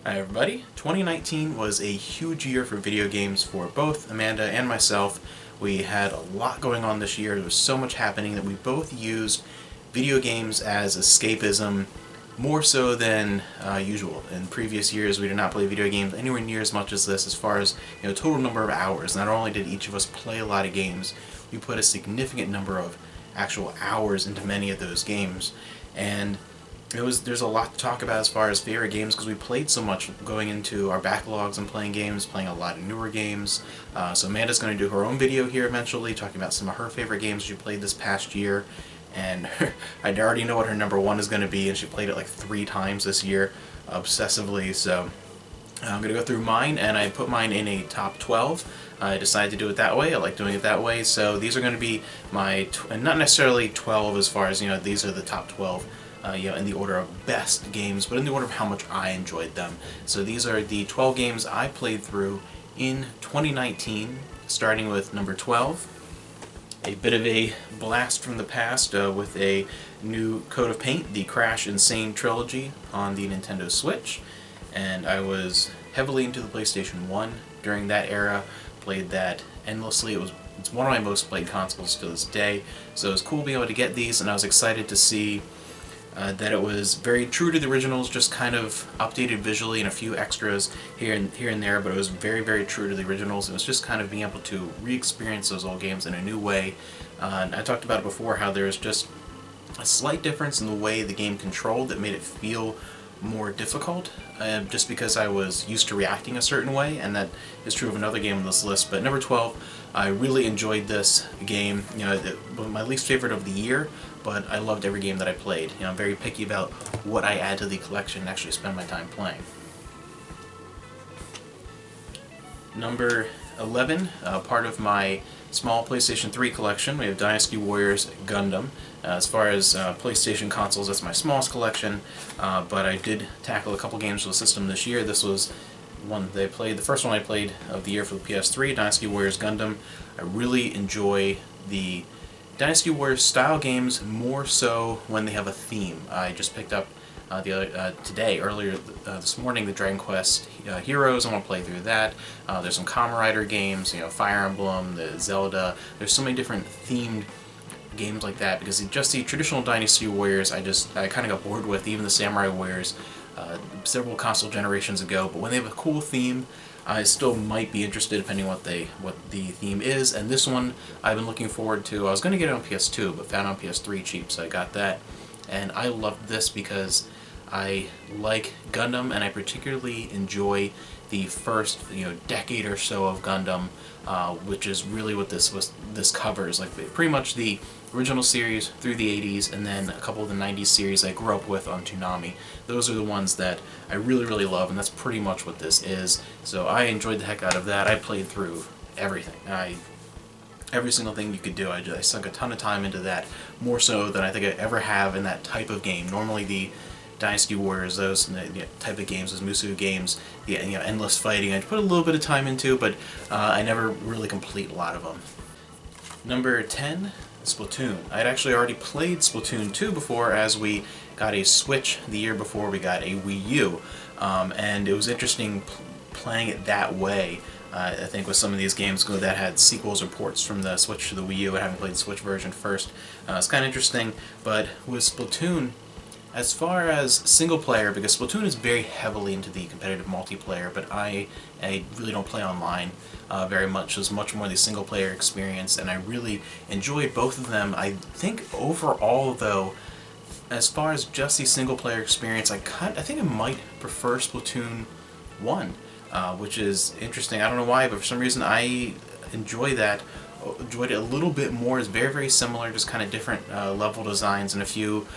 Hi everybody. 2019 was a huge year for video games for both Amanda and myself. We had a lot going on this year. There was so much happening that we both used video games as escapism more so than usual. In previous years we did not play video games anywhere near as much as this as far as total number of hours. Not only did each of us play a lot of games, we put a significant number of actual hours into many of those games. And there's a lot to talk about as far as favorite games because we played so much going into our backlogs and playing games, playing a lot of newer games. So Amanda's going to do her own video here eventually, talking about some of her favorite games she played this past year. And I already know what her number one is going to be, and she played it like 3 times this year, obsessively. So I'm going to go through mine, and I put mine in a top 12. I decided to do it that way. I like doing it that way. So these are going to be my, not necessarily 12 as far as, these are the top 12. In the order of best games, but in the order of how much I enjoyed them. So these are the 12 games I played through in 2019, starting with number 12. A bit of a blast from the past with a new coat of paint, the Crash Insane trilogy on the Nintendo Switch. And I was heavily into the PlayStation 1 during that era, played that endlessly. It's one of my most played consoles to this day, so it was cool being able to get these, and I was excited to see that it was very true to the originals, just kind of updated visually and a few extras here and there, but it was very, very true to the originals. It was just kind of being able to re-experience those old games in a new way. And I talked about it before, how there's just a slight difference in the way the game controlled that made it feel more difficult, just because I was used to reacting a certain way, and that is true of another game on this list. But number 12, I really enjoyed this game. My least favorite of the year, but I loved every game that I played. I'm very picky about what I add to the collection and actually spend my time playing. Number 11, part of my small PlayStation 3 collection, we have Dynasty Warriors Gundam. As far as PlayStation consoles, that's my smallest collection, but I did tackle a couple games for the system this year. This was one they played, the first one I played of the year for the PS3, Dynasty Warriors Gundam. I really enjoy the Dynasty Warriors style games more so when they have a theme. I just picked up earlier this morning, the Dragon Quest Heroes. I want to play through that. There's some Kamen Rider games, Fire Emblem, the Zelda. There's so many different themed games like that, because just the traditional Dynasty Warriors I kind of got bored with, even the Samurai Warriors several console generations ago. But when they have a cool theme, I still might be interested depending on what the theme is. And this one I've been looking forward to. I was going to get it on PS2, but found it on PS3 cheap, so I got that. And I loved this because I like Gundam, and I particularly enjoy the first decade or so of Gundam, which is really what this covers. Like pretty much the original series through the 80s, and then a couple of the 90s series I grew up with on Toonami. Those are the ones that I really, really love, and that's pretty much what this is. So I enjoyed the heck out of that. I played through everything. Every single thing you could do. I sunk a ton of time into that, more so than I think I ever have in that type of game. Normally the Dynasty Warriors, those type of games, those Musu games, endless fighting, I put a little bit of time into, but I never really complete a lot of them. Number 10, Splatoon. I'd actually already played Splatoon 2 before, as we got a Switch the year before we got a Wii U, and it was interesting playing it that way. I think with some of these games that had sequels or ports from the Switch to the Wii U, and having played the Switch version first, it's kind of interesting. But with Splatoon, as far as single player, because Splatoon is very heavily into the competitive multiplayer, but I really don't play online very much. So it's much more the single player experience, and I really enjoyed both of them. I think overall, though, as far as just the single player experience, I think I might prefer Splatoon 1, which is interesting. I don't know why, but for some reason I enjoyed it a little bit more. It's very, very similar, just kind of different level designs and a few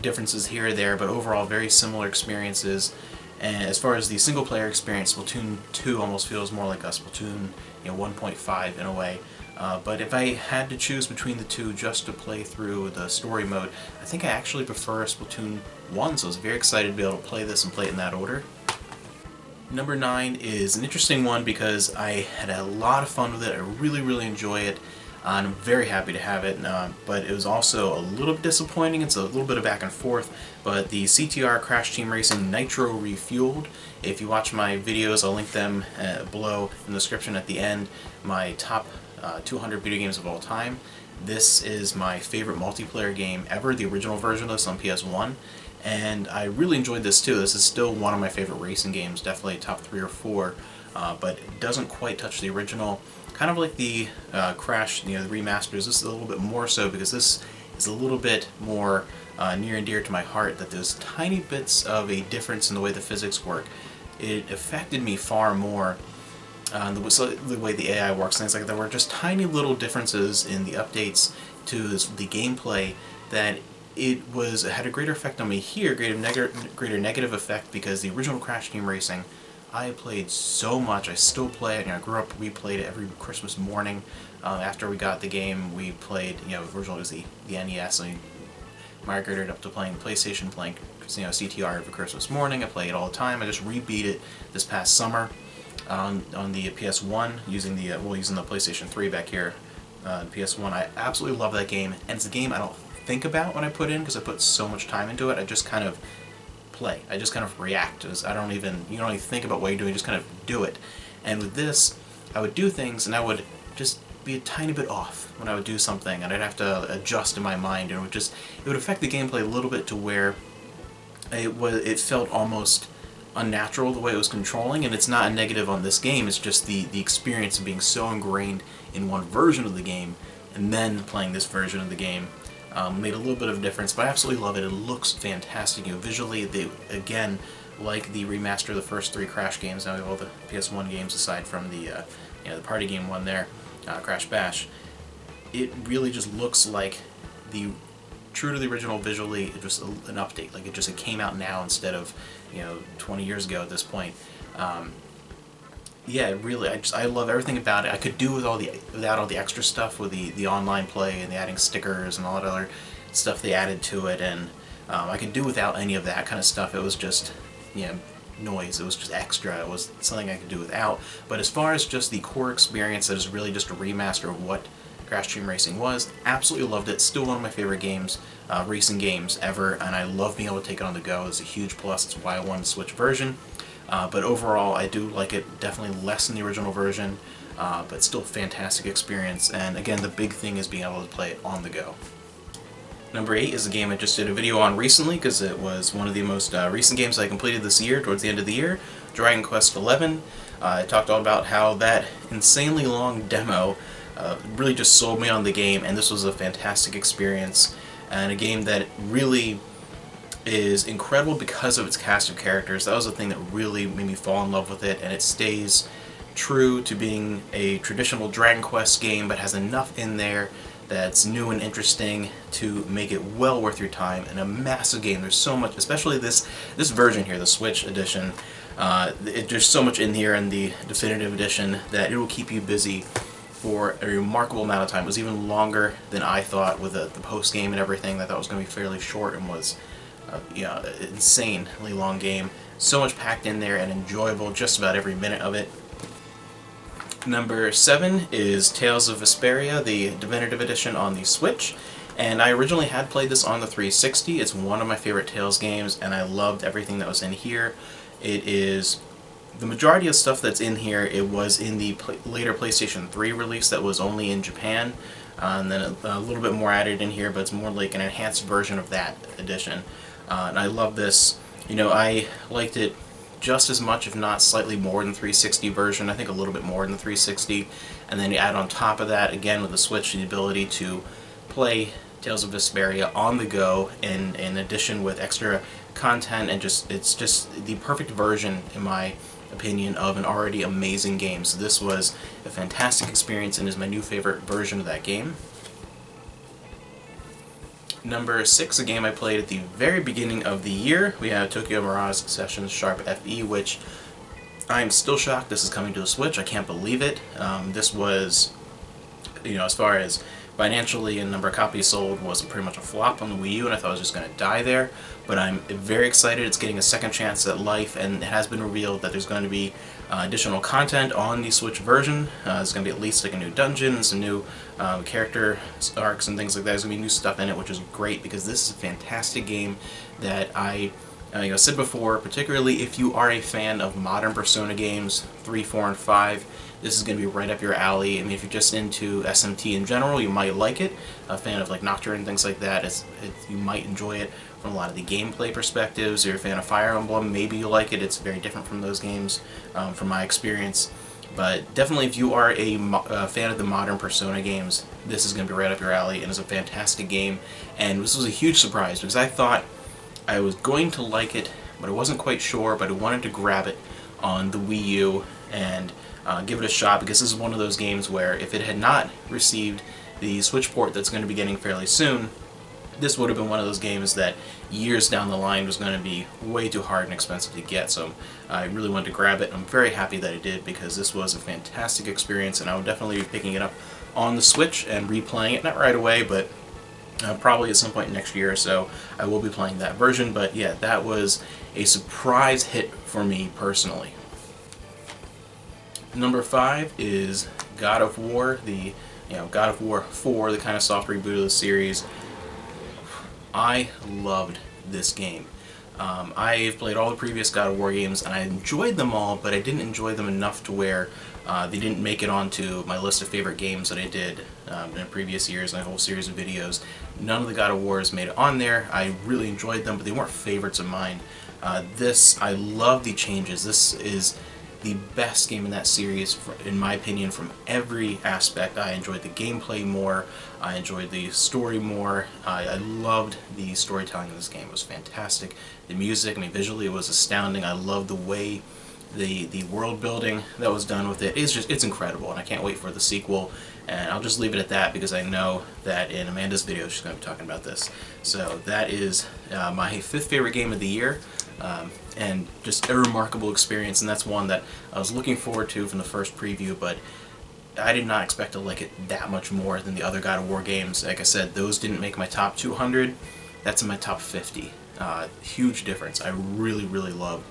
differences here or there, but overall very similar experiences. And as far as the single player experience, Splatoon 2 almost feels more like a Splatoon 1.5 in a way. But if I had to choose between the two just to play through the story mode, I think I actually prefer Splatoon 1, so I was very excited to be able to play this and play it in that order. Number 9 is an interesting one because I had a lot of fun with it. I really, really enjoy it. and I'm very happy to have it, but it was also a little bit disappointing. It's a little bit of back and forth, but the CTR Crash Team Racing Nitro Refueled, if you watch my videos, I'll link them below in the description at the end, my top 200 video games of all time. This is my favorite multiplayer game ever, the original version of this on PS1, and I really enjoyed this too. This is still one of my favorite racing games, definitely top 3 or 4, but it doesn't quite touch the original. Kind of like the Crash, the remasters. This is a little bit more so because this is a little bit more near and dear to my heart, that there's tiny bits of a difference in the way the physics work. It affected me far more the way the AI works, things like that. There were just tiny little differences in the updates to the gameplay that it had a greater effect on me here, greater negative effect, because the original Crash Team Racing I played so much. I still play it. I grew up, we played it every Christmas morning. After we got the game, we played, originally it was the NES, and we migrated up to playing the PlayStation, playing CTR every Christmas morning. I play it all the time. I just rebeat it this past summer on the PS1 using the PlayStation 3 back here. PS1. I absolutely love that game, and it's a game I don't think about when I put in, because I put so much time into it. I just kind of play. I just kind of react. You don't even think about what you're doing, you just kind of do it. And with this, I would do things and I would just be a tiny bit off when I would do something, and I'd have to adjust in my mind, and it would affect the gameplay a little bit to where it felt almost unnatural the way it was controlling. And it's not a negative on this game, it's just the experience of being so ingrained in one version of the game and then playing this version of the game made a little bit of a difference. But I absolutely love it. It looks fantastic. Visually, they, again, like the remaster of the first 3 Crash games. Now we have all the PS1 games aside from the the party game one there, Crash Bash. It really just looks like true to the original visually, just an update. Like it came out now instead of 20 years ago at this point. Yeah, really, I love everything about it. I could do without all the extra stuff with the online play and the adding stickers and all that other stuff they added to it, and I could do without any of that kind of stuff. It was just noise. It was just extra. It was something I could do without. But as far as just the core experience, that is really just a remaster of what Crash Team Racing was. Absolutely loved it. Still one of my favorite games, racing games ever, and I love being able to take it on the go. It's a huge plus. It's why I wanted to switch version. But overall, I do like it definitely less than the original version, but still a fantastic experience. And again, the big thing is being able to play it on the go. Number 8 is a game I just did a video on recently, because it was one of the most recent games I completed this year, towards the end of the year, Dragon Quest XI. I talked all about how that insanely long demo really just sold me on the game, and this was a fantastic experience, and a game that really is incredible because of its cast of characters. That was the thing that really made me fall in love with it, and it stays true to being a traditional Dragon Quest game, but has enough in there that's new and interesting to make it well worth your time, and a massive game. There's so much, especially this version here, the Switch edition. There's so much in here in the definitive edition that it will keep you busy for a remarkable amount of time. It was even longer than I thought with the post game and everything. I thought it was going to be fairly short, and was insanely long game. So much packed in there and enjoyable, just about every minute of it. Number 7 is Tales of Vesperia, the definitive edition on the Switch. And I originally had played this on the 360. It's one of my favorite Tales games, and I loved everything that was in here. It is the majority of stuff that's in here. It was in the later PlayStation 3 release that was only in Japan, and then a little bit more added in here, but it's more like an enhanced version of that edition. And I love this. I liked it just as much, if not slightly more than the 360 version. I think a little bit more than the 360. And then you add on top of that, again with the Switch, the ability to play Tales of Vesperia on the go, in addition with extra content, and it's just the perfect version, in my opinion, of an already amazing game. So this was a fantastic experience, and is my new favorite version of that game. Number 6, a game I played at the very beginning of the year. We have Tokyo Mirage Sessions Sharp FE, which I'm still shocked this is coming to the Switch. I can't believe it. This was, as far as financially and number of copies sold, was pretty much a flop on the Wii U, and I thought it was just going to die there. But I'm very excited. It's getting a second chance at life, and it has been revealed that there's going to be additional content on the Switch version. There's going to be at least like a new dungeon, some new character arcs and things like that. There's going to be new stuff in it, which is great because this is a fantastic game that I said before, particularly if you are a fan of modern Persona games, 3, 4, and 5, this is going to be right up your alley. I mean, if you're just into SMT in general, you might like it. A fan of like Nocturne and things like that, you might enjoy it from a lot of the gameplay perspectives. If you're a fan of Fire Emblem, maybe you like it. It's very different from those games, from my experience. But definitely, if you are a fan of the modern Persona games, this is going to be right up your alley, and it's a fantastic game. And this was a huge surprise because I thought I was going to like it, but I wasn't quite sure, but I wanted to grab it on the Wii U and give it a shot, because this is one of those games where if it had not received the Switch port that's going to be getting fairly soon, this would have been one of those games that years down the line was going to be way too hard and expensive to get. So I really wanted to grab it. I'm very happy that I did, because this was a fantastic experience, and I would definitely be picking it up on the Switch and replaying it, not right away, but probably at some point next year or so I will be playing that version. But yeah, that was a surprise hit for me personally. Number 5 is God of War, God of War 4, the kind of soft reboot of the series. I loved this game. I've played all the previous God of War games, and I enjoyed them all, but I didn't enjoy them enough to where they didn't make it onto my list of favorite games that I did in previous years, and a whole series of videos. None of the God of Wars made it on there. I really enjoyed them, but they weren't favorites of mine. I love the changes. This is the best game in that series, in my opinion, from every aspect. I enjoyed the gameplay more. I enjoyed the story more. I loved the storytelling in this game. It was fantastic. The music, I mean, visually it was astounding. I loved the way the world building that was done with it. It's incredible, and I can't wait for the sequel. And I'll just leave it at that, because I know that in Amanda's video she's going to be talking about this. So that is my 5th favorite game of the year. And just a remarkable experience, and that's one that I was looking forward to from the first preview, but I did not expect to like it that much more than the other God of War games. Like I said, those didn't make my top 200. That's in my top 50. Huge difference. I really, really loved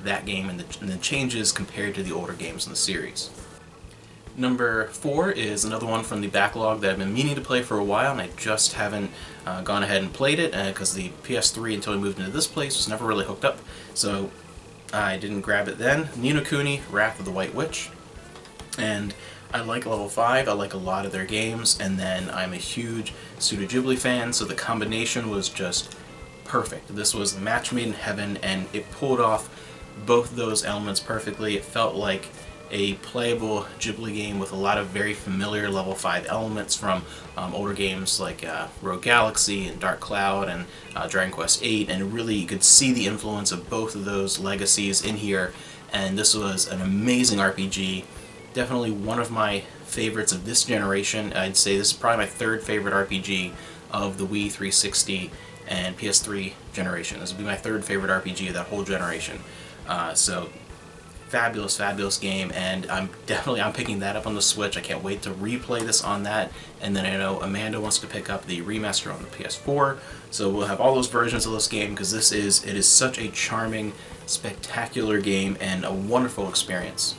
that game and the changes compared to the older games in the series. Number 4 is another one from the backlog that I've been meaning to play for a while, and I just haven't gone ahead and played it, because the PS3, until we moved into this place, was never really hooked up, so I didn't grab it then. Ni no Kuni: Wrath of the White Witch. And I like Level 5, I like a lot of their games, and then I'm a huge Studio Ghibli fan, so the combination was just perfect. This was a match made in heaven, and it pulled off both those elements perfectly. It felt like a playable Ghibli game with a lot of very familiar Level 5 elements from older games like Rogue Galaxy and Dark Cloud and Dragon Quest VIII, and really you could see the influence of both of those legacies in here, and this was an amazing RPG. Definitely one of my favorites of this generation. I'd say this is probably my 3rd favorite RPG of the Wii 360 and PS3 generation. This would be my 3rd favorite RPG of that whole generation. So fabulous, fabulous game, and I'm picking that up on the Switch. I can't wait to replay this on that, and then I know Amanda wants to pick up the remaster on the PS4, so we'll have all those versions of this game, because it is such a charming, spectacular game and a wonderful experience.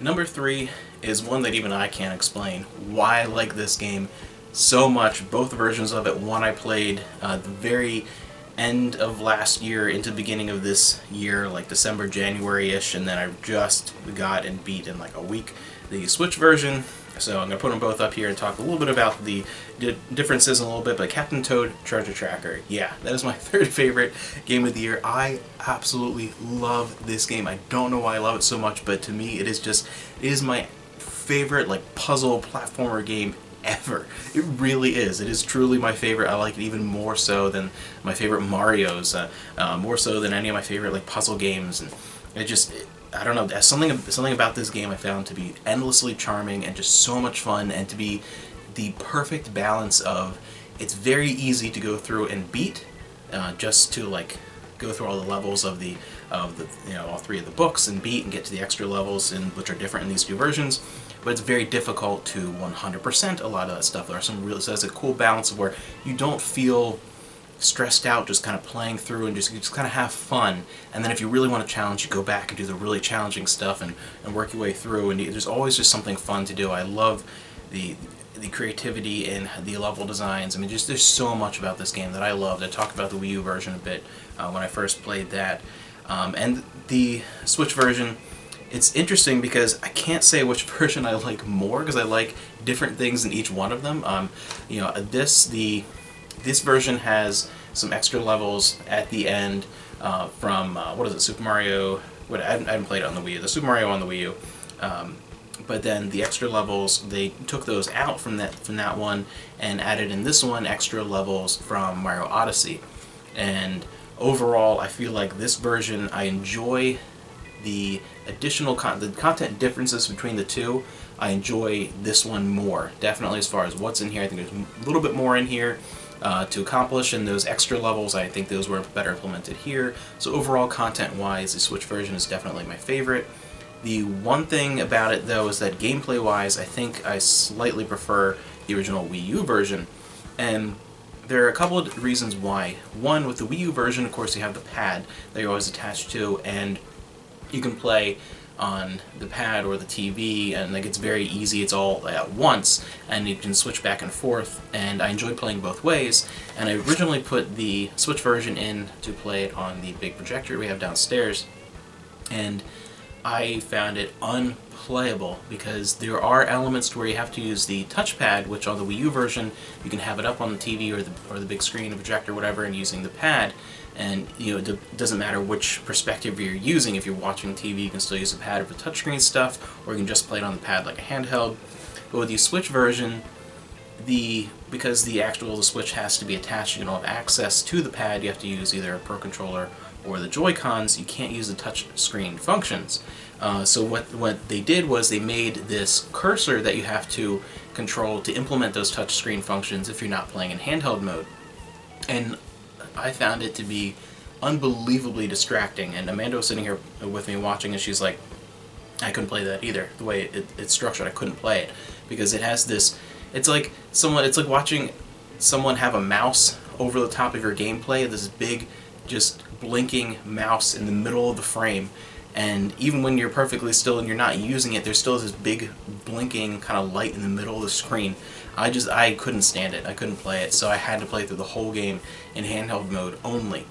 Number 3 is one that even I can't explain why I like this game so much. Both versions of it. One I played the very end of last year into the beginning of this year, like December, January-ish, and then I just got and beat in like a week the Switch version. So I'm going to put them both up here and talk a little bit about the differences in a little bit. But Captain Toad Treasure Tracker, yeah, that is my 3rd favorite game of the year. I absolutely love this game. I don't know why I love it so much, but to me it is my favorite like puzzle platformer game ever. It really is. It is truly my favorite. I like it even more so than my favorite Mario's, more so than any of my favorite like puzzle games, and I don't know, there's something about this game I found to be endlessly charming and just so much fun, and to be the perfect balance of, it's very easy to go through and beat, just to like go through all the levels of the all 3 of the books and beat and get to the extra levels, which are different in these 2 versions. But it's very difficult to 100% a lot of that stuff. So there's a cool balance of where you don't feel stressed out just kind of playing through and just kind of have fun. And then if you really want to challenge, you go back and do the really challenging stuff and work your way through. And there's always just something fun to do. I love the creativity and the level designs. I mean, just there's so much about this game that I loved. I talked about the Wii U version a bit when I first played that. And the Switch version, it's interesting because I can't say which version I like more, because I like different things in each one of them. You know, this version has some extra levels at the end from what is it, Super Mario? I haven't played it on the Wii U. The Super Mario on the Wii U. But then the extra levels, they took those out from that one and added in this one extra levels from Mario Odyssey. And overall, I feel like this version, I enjoy the additional the content differences between the two. I enjoy this one more, definitely, as far as what's in here. I think there's a little bit more in here to accomplish, and those extra levels, I think those were better implemented here. So overall, content-wise, the Switch version is definitely my favorite. The one thing about it, though, is that gameplay-wise, I think I slightly prefer the original Wii U version. And there are a couple of reasons why. One, with the Wii U version, of course, you have the pad that you're always attached to, and you can play on the pad or the TV, and like it's very easy. It's all at once, and you can switch back and forth. And I enjoy playing both ways. And I originally put the Switch version in to play it on the big projector we have downstairs, and I found it unplayable because there are elements to where you have to use the touchpad, which on the Wii U version you can have it up on the TV or the big screen, the projector, whatever, and using the pad. And you know, it doesn't matter which perspective you're using. If you're watching TV, you can still use the pad for touchscreen stuff, or you can just play it on the pad like a handheld. But with the Switch version, because the Switch has to be attached, you don't have access to the pad. You have to use either a Pro Controller or the Joy-Cons. You can't use the touch screen functions. So what they did was they made this cursor that you have to control to implement those touch screen functions if you're not playing in handheld mode. And I found it to be unbelievably distracting. And Amanda was sitting here with me watching, and she's like, I couldn't play that either. The way it's structured, I couldn't play it because it has this. It's like watching someone have a mouse over the top of your gameplay. This big, just blinking mouse in the middle of the frame, and even when you're perfectly still and you're not using it, there's still this big blinking kind of light in the middle of the screen. I couldn't stand it. I couldn't play it, so I had to play through the whole game in handheld mode only,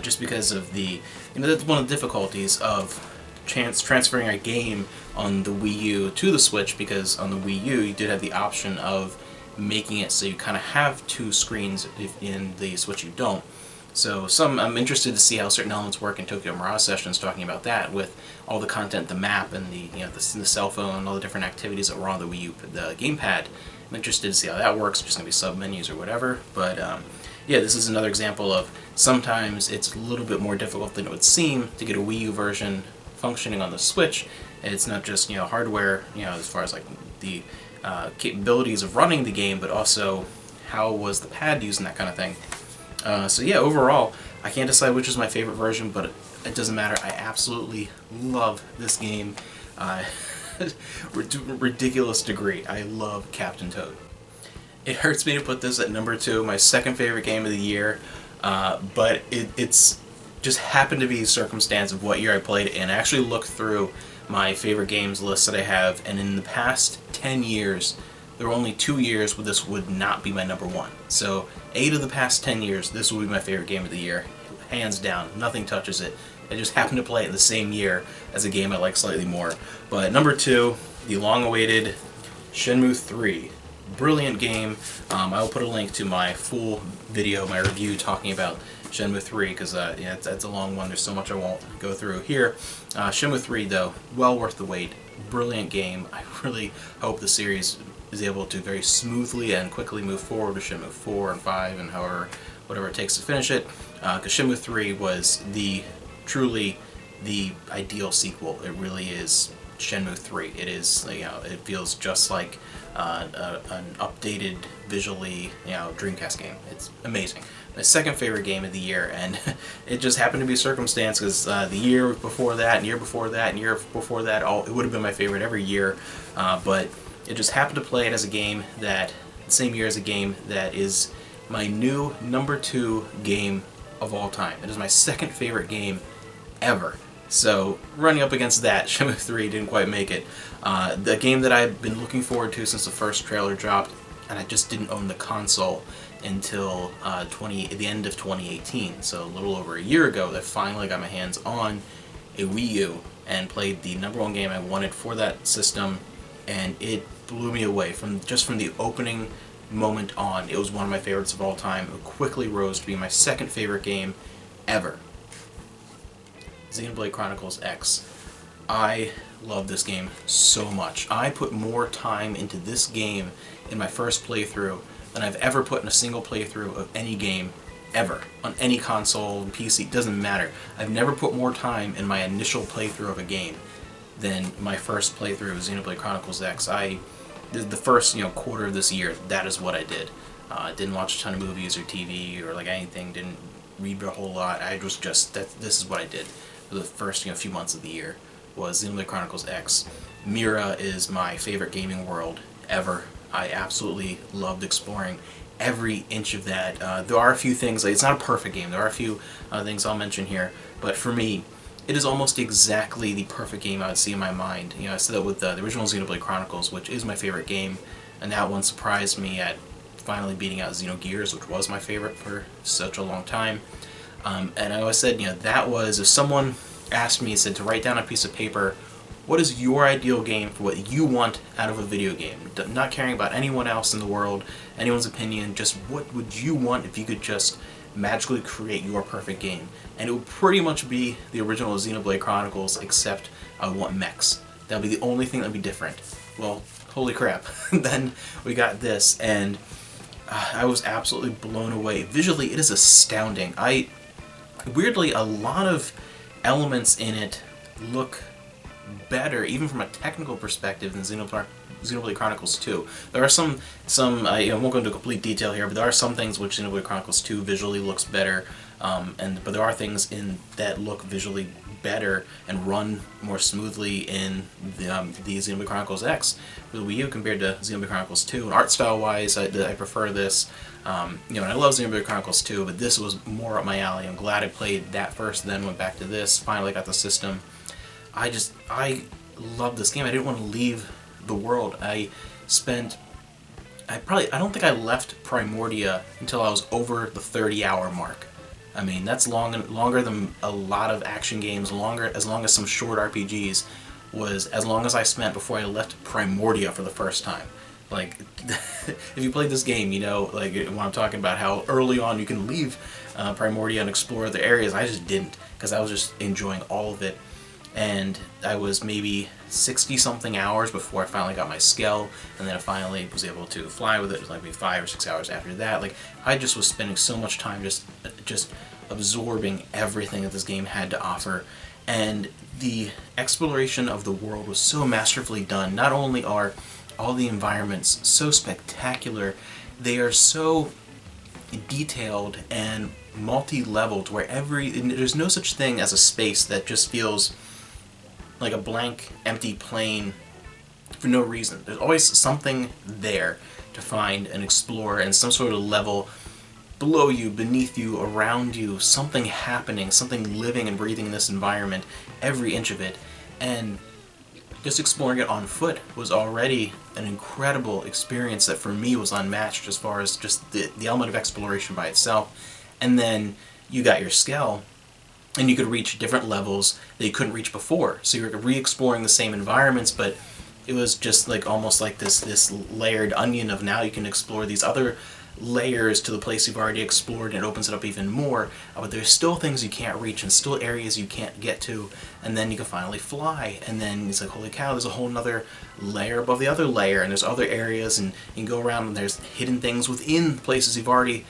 just because of that's one of the difficulties of transferring a game on the Wii U to the Switch, because on the Wii U you did have the option of making it so you kind of have two screens. If in the Switch you don't. So I'm interested to see how certain elements work in Tokyo Mirage Sessions, talking about that with all the content, the map, and the cell phone, and all the different activities that were on the Wii U, the gamepad. I'm interested to see how that works. Just gonna be sub menus or whatever. But yeah, this is another example of sometimes it's a little bit more difficult than it would seem to get a Wii U version functioning on the Switch. And it's not just hardware, as far as like the capabilities of running the game, but also how was the pad used and that kind of thing. So yeah, overall, I can't decide which is my favorite version, but it doesn't matter. I absolutely love this game. Ridiculous degree. I love Captain Toad. It hurts me to put this at number 2, my second favorite game of the year, but it's just happened to be a circumstance of what year I played it, and I actually looked through my favorite games list that I have, and in the past 10 years, there were only 2 years where this would not be my number 1. So 8 of the past 10 years, this will be my favorite game of the year. Hands down. Nothing touches it. I just happened to play it the same year as a game I like slightly more. But number 2, the long-awaited Shenmue 3. Brilliant game. I will put a link to my full video, my review talking about Shenmue 3, because it's a long one. There's so much I won't go through here. Shenmue 3, though, well worth the wait. Brilliant game. I really hope the series is able to very smoothly and quickly move forward with Shenmue 4 and 5 and whatever it takes to finish it, because Shenmue 3 was truly the ideal sequel. It really is Shenmue 3. It is, it feels just like an updated, visually, Dreamcast game. It's amazing. My second favorite game of the year, and it just happened to be a circumstance because the year before that, and year before that, and year before that, it would have been my favorite every year, but it just happened to play it as a game the same year as a game that is my new number 2 game of all time. It is my second favorite game ever. So running up against that, Shenmue 3 didn't quite make it. The game that I've been looking forward to since the first trailer dropped, and I just didn't own the console until the end of 2018. So a little over a year ago, that finally got my hands on a Wii U and played the number 1 game I wanted for that system, and it blew me away from the opening moment on. It was one of my favorites of all time. It quickly rose to be my second favorite game ever. Xenoblade Chronicles X. I love this game so much. I put more time into this game in my first playthrough than I've ever put in a single playthrough of any game ever. On any console, PC, doesn't matter. I've never put more time in my initial playthrough of a game than my first playthrough of Xenoblade Chronicles X. The first quarter of this year, that is what I did. Didn't watch a ton of movies or TV or like anything. Didn't read a whole lot. I was just this is what I did for the first few months of the year. Was Xenoblade Chronicles X. Mira is my favorite gaming world ever. I absolutely loved exploring every inch of that. There are a few things, it's not a perfect game. There are a few things I'll mention here, but for me, it is almost exactly the perfect game I would see in my mind. I said that with the original Xenoblade Chronicles, which is my favorite game, and that one surprised me at finally beating out Xenogears, which was my favorite for such a long time. And I always said, that was, if someone asked me, said to write down a piece of paper, what is your ideal game for what you want out of a video game? Not caring about anyone else in the world, anyone's opinion, just what would you want if you could just magically create your perfect game? And it would pretty much be the original Xenoblade Chronicles, except I would want mechs. That would be the only thing that would be different. Well, holy crap. Then we got this, and I was absolutely blown away. Visually, it is astounding. Weirdly, a lot of elements in it look better, even from a technical perspective, than Xenoblade Chronicles 2. There are some I won't go into complete detail here, but there are some things which Xenoblade Chronicles 2 visually looks better, but there are things in that look visually better and run more smoothly in the Xenoblade Chronicles X for the Wii U compared to Xenoblade Chronicles 2. And art style wise, I prefer this. And I love Xenoblade Chronicles 2, but this was more up my alley. I'm glad I played that first, then went back to this, finally got the system. I love this game. I didn't want to leave the world. I don't think I left Primordia until I was over the 30-hour mark. I mean, that's longer than a lot of action games, as long as some short RPGs was as long as I spent before I left Primordia for the first time. Like, if you played this game, like when I'm talking about how early on you can leave Primordia and explore other areas. I just didn't, because I was just enjoying all of it. And I was maybe 60-something hours before I finally got my Skell, and then I finally was able to fly with it. It was like maybe 5 or 6 hours after that. Like, I just was spending so much time just absorbing everything that this game had to offer. And the exploration of the world was so masterfully done. Not only are all the environments so spectacular, they are so detailed and multi-leveled, where there's no such thing as a space that just feels like a blank, empty plane for no reason. There's always something there to find and explore, and some sort of level below you, beneath you, around you, something happening, something living and breathing in this environment, every inch of it. And just exploring it on foot was already an incredible experience that for me was unmatched as far as just the element of exploration by itself. And then you got your Skell, and you could reach different levels that you couldn't reach before. So you were re-exploring the same environments, but it was just like almost like this layered onion of now you can explore these other layers to the place you've already explored, and it opens it up even more. But there's still things you can't reach and still areas you can't get to, and then you can finally fly, and then it's like, holy cow, there's a whole nother layer above the other layer, and there's other areas, and you can go around and there's hidden things within places you've already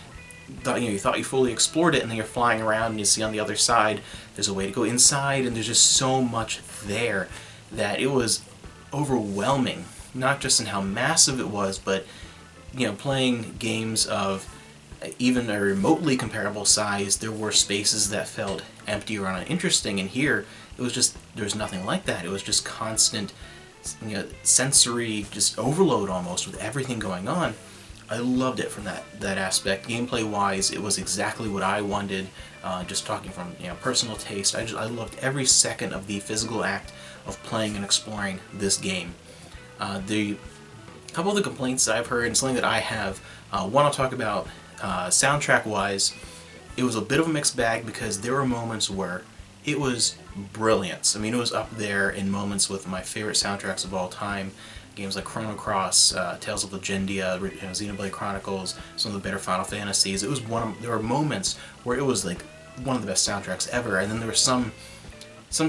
you thought you fully explored it, and then you're flying around and you see on the other side there's a way to go inside, and there's just so much there that it was overwhelming, not just in how massive it was, but playing games of even a remotely comparable size, there were spaces that felt empty or uninteresting, and here it was just, there's nothing like that. It was just constant sensory just overload almost with everything going on. I loved it from that aspect. Gameplay wise, it was exactly what I wanted. Just talking from personal taste, I loved every second of the physical act of playing and exploring this game. The couple of the complaints that I've heard, and something that I have, one I'll talk about soundtrack wise. It was a bit of a mixed bag because there were moments where it was brilliant. I mean, it was up there in moments with my favorite soundtracks of all time. Games like Chrono Cross, Tales of Legendia, Xenoblade Chronicles, some of the better Final Fantasies. There were moments where it was like one of the best soundtracks ever, and then there were some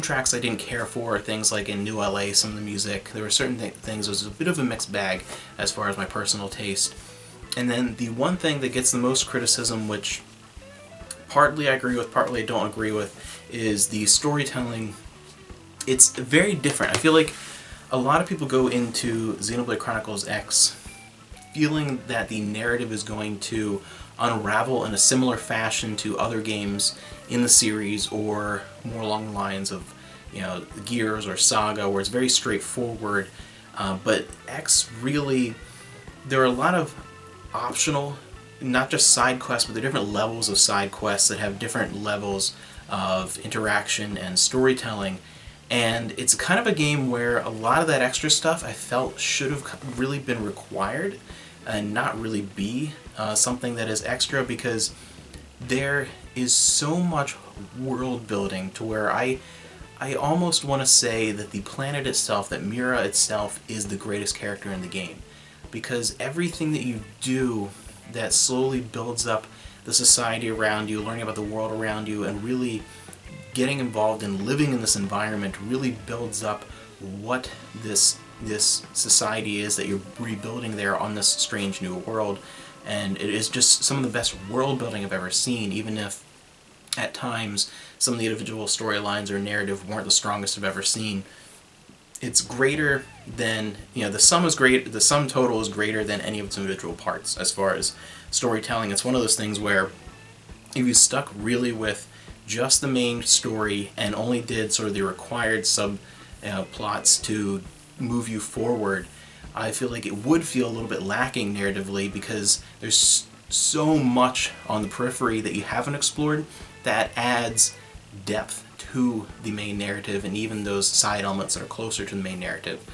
tracks I didn't care for, things like in New LA, some of the music. There were certain things, it was a bit of a mixed bag as far as my personal taste. And then the one thing that gets the most criticism, which partly I agree with, partly I don't agree with, is the storytelling. It's very different. I feel like a lot of people go into Xenoblade Chronicles X feeling that the narrative is going to unravel in a similar fashion to other games in the series, or more along the lines of Gears or Saga, where it's very straightforward. But X really, there are a lot of optional, not just side quests, but there are different levels of side quests that have different levels of interaction and storytelling. And it's kind of a game where a lot of that extra stuff I felt should have really been required and not really be something that is extra, because there is so much world building to where I almost want to say that the planet itself, that Mira itself, is the greatest character in the game. Because everything that you do that slowly builds up the society around you, learning about the world around you, and really getting involved in living in this environment really builds up what this society is that you're rebuilding there on this strange new world. And it is just some of the best world building I've ever seen, even if at times some of the individual storylines or narrative weren't the strongest I've ever seen. It's greater than, the sum is great, the sum total is greater than any of its individual parts as far as storytelling. It's one of those things where if you stuck really with just the main story and only did sort of the required sub plots to move you forward, I feel like it would feel a little bit lacking narratively, because there's so much on the periphery that you haven't explored that adds depth to the main narrative, and even those side elements that are closer to the main narrative.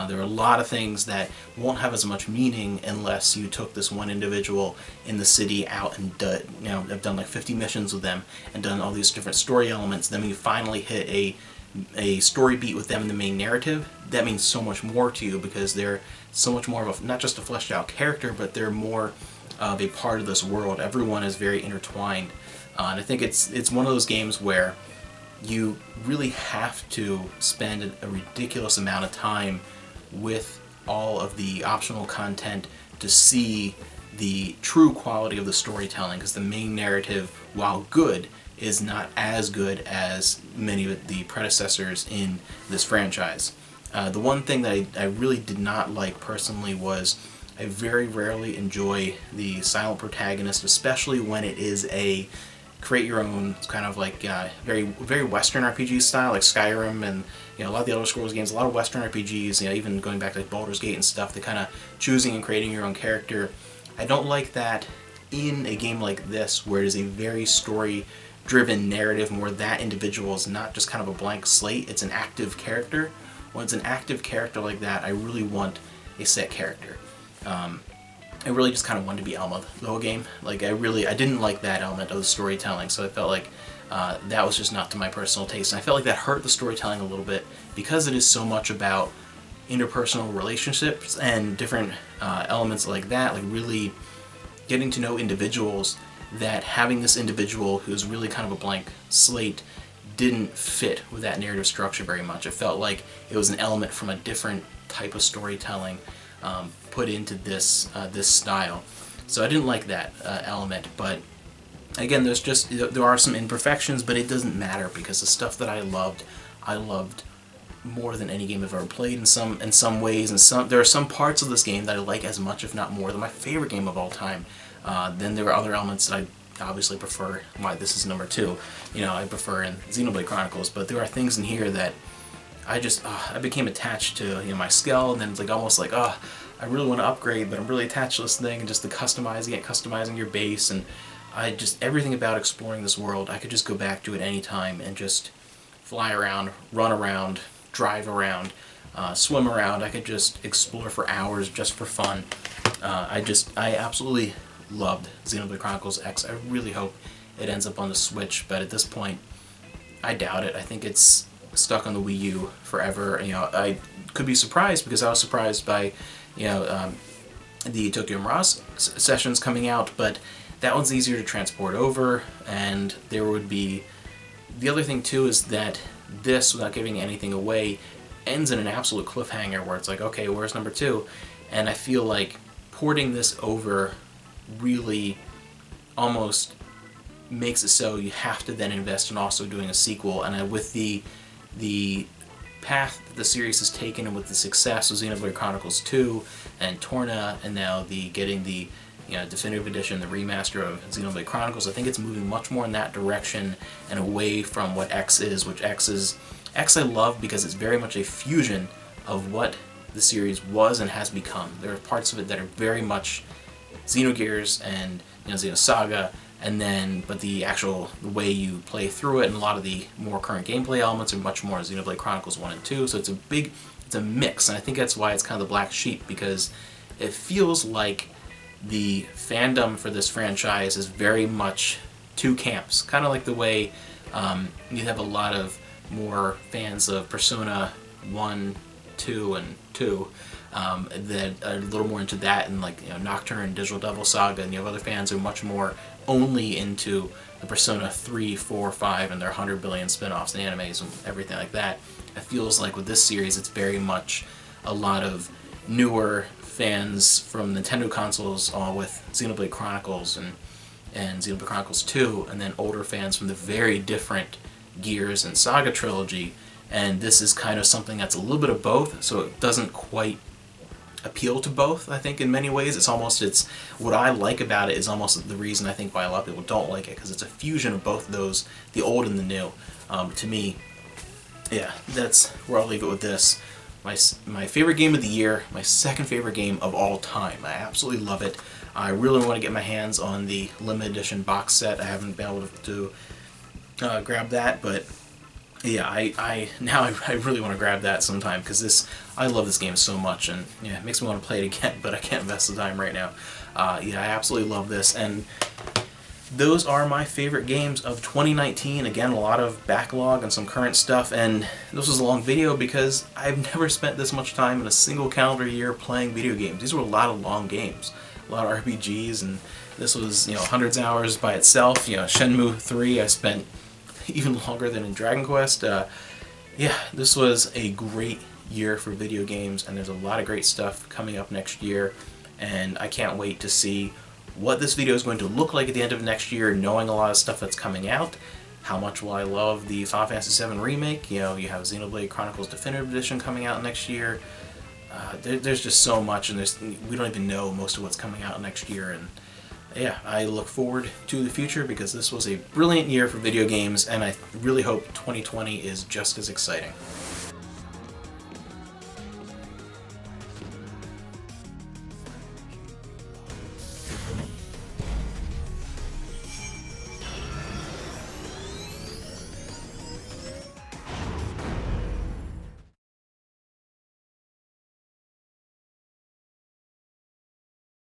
There are a lot of things that won't have as much meaning unless you took this one individual in the city out and have done like 50 missions with them and done all these different story elements. Then when you finally hit a story beat with them in the main narrative, that means so much more to you, because they're so much more of not just a fleshed out character, but they're more of a part of this world. Everyone is very intertwined, and I think it's one of those games where you really have to spend a ridiculous amount of time with all of the optional content to see the true quality of the storytelling, because the main narrative, while good, is not as good as many of the predecessors in this franchise. The one thing that I really did not like personally was I very rarely enjoy the silent protagonist, especially when it is a create your own, kind of like very very Western RPG style, like Skyrim and a lot of the Elder Scrolls games, a lot of Western RPGs, even going back to like Baldur's Gate and stuff, the kind of choosing and creating your own character. I don't like that in a game like this, where it is a very story-driven narrative, where that individual is not just kind of a blank slate, it's an active character. When it's an active character like that, I really want a set character. I really just kind of wanted to be Elma the whole game. Like I didn't like that element of the storytelling, so I felt like that was just not to my personal taste. And I felt like that hurt the storytelling a little bit, because it is so much about interpersonal relationships and different elements like that, like really getting to know individuals, that having this individual who's really kind of a blank slate didn't fit with that narrative structure very much. It felt like it was an element from a different type of storytelling put into this style. So I didn't like that element, but again, there are some imperfections, but it doesn't matter, because the stuff that I loved more than any game I've ever played in some ways, and there are some parts of this game that I like as much, if not more, than my favorite game of all time. Then there are other elements that I obviously prefer. Why this is number 2. I prefer in Xenoblade Chronicles, but there are things in here that I became attached to my skull, and then it's like almost like I really want to upgrade, but I'm really attached to this thing, and just the customizing your base, and everything about exploring this world, I could just go back to it any time and just fly around, run around, drive around, swim around. I could just explore for hours just for fun. I absolutely loved Xenoblade Chronicles X. I really hope it ends up on the Switch, but at this point, I doubt it. I think it's stuck on the Wii U forever. I could be surprised, because I was surprised by, the Tokyo Mirage sessions coming out, but that one's easier to transport over, and there would be... The other thing, too, is that this, without giving anything away, ends in an absolute cliffhanger where it's like, okay, where's number 2? And I feel like porting this over really almost makes it so you have to then invest in also doing a sequel. And with the path that the series has taken, and with the success of Xenoblade Chronicles 2 and Torna, and now getting the definitive edition, the remaster of Xenoblade Chronicles, I think it's moving much more in that direction and away from what X is, which X I love because it's very much a fusion of what the series was and has become. There are parts of it that are very much Xenogears and Xenosaga, but the way you play through it and a lot of the more current gameplay elements are much more Xenoblade Chronicles 1 and 2, so it's a mix, and I think that's why it's kind of the black sheep, because it feels like the fandom for this franchise is very much two camps, kind of like the way you have a lot of more fans of Persona 1, 2, and 2 that are a little more into that, and Nocturne and Digital Devil Saga, and you have other fans who are much more only into the Persona 3, 4, 5, and their 100 billion spin-offs and animes and everything like that. It feels like with this series it's very much a lot of newer fans from Nintendo consoles, with Xenoblade Chronicles and Xenoblade Chronicles 2, and then older fans from the very different Gears and Saga trilogy, and this is kind of something that's a little bit of both, so it doesn't quite appeal to both, I think, in many ways. It's what I like about it is almost the reason I think why a lot of people don't like it, because it's a fusion of both those, the old and the new. To me, yeah, that's where I'll leave it with this. My favorite game of the year, my second favorite game of all time. I absolutely love it. I really want to get my hands on the limited edition box set. I haven't been able to grab that, but yeah, I really want to grab that sometime, because I love this game so much, and yeah, it makes me want to play it again, but I can't invest the time right now. Yeah, I absolutely love this, and those are my favorite games of 2019. Again, a lot of backlog and some current stuff, and this was a long video because I've never spent this much time in a single calendar year playing video games. These were a lot of long games, a lot of RPGs, and this was hundreds of hours by itself. Shenmue 3 I spent even longer than in Dragon Quest. Yeah, this was a great year for video games, and there's a lot of great stuff coming up next year, and I can't wait to see what this video is going to look like at the end of next year, knowing a lot of stuff that's coming out. How much will I love the Final Fantasy VII Remake? You have Xenoblade Chronicles Definitive Edition coming out next year. There's just so much, and we don't even know most of what's coming out next year, and yeah, I look forward to the future, because this was a brilliant year for video games, and I really hope 2020 is just as exciting.